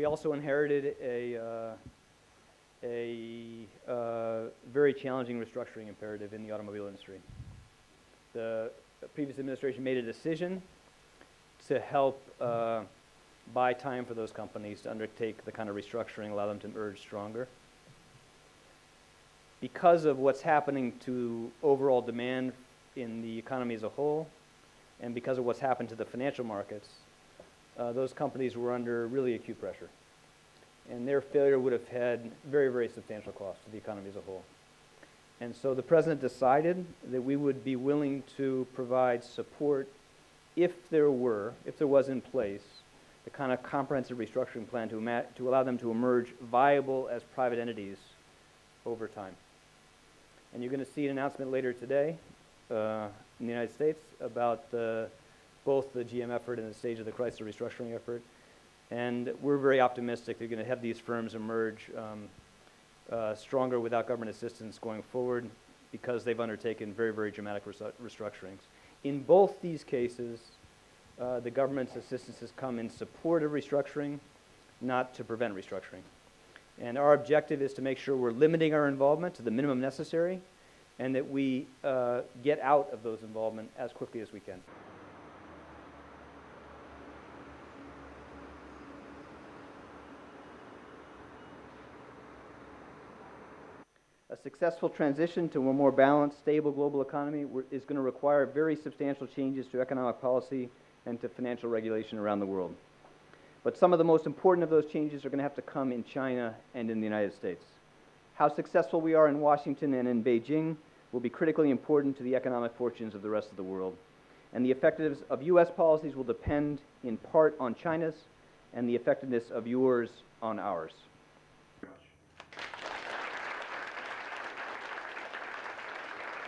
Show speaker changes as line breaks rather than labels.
We also inherited a very challenging restructuring imperative in the automobile industry. The previous administration made a decision to help buy time for those companies to undertake the kind of restructuring, allow them to emerge stronger. Because of what's happening to overall demand in the economy as a whole, and because of what's happened to the financial markets, those companies were under really acute pressure. And their failure would have had very, very substantial costs to the economy as a whole. And so the President decided that we would be willing to provide support if there was in place the kind of comprehensive restructuring plan to allow them to emerge viable as private entities over time. And you're going to see an announcement later today in the United States about both the GM effort and the stage of the Chrysler restructuring effort. And we're very optimistic they're going to have these firms emerge stronger without government assistance going forward because they've undertaken very, very dramatic restructurings. In both these cases, the government's assistance has come in support of restructuring, not to prevent restructuring. And our objective is to make sure we're limiting our involvement to the minimum necessary and that we get out of those involvement as quickly as we can. A successful transition to a more balanced, stable global economy is going to require very substantial changes to economic policy and to financial regulation around the world. But some of the most important of those changes are going to have to come in China and in the United States. How successful we are in Washington and in Beijing will be critically important to the economic fortunes of the rest of the world. And the effectiveness of U.S. policies will depend in part on China's and the effectiveness of yours on ours.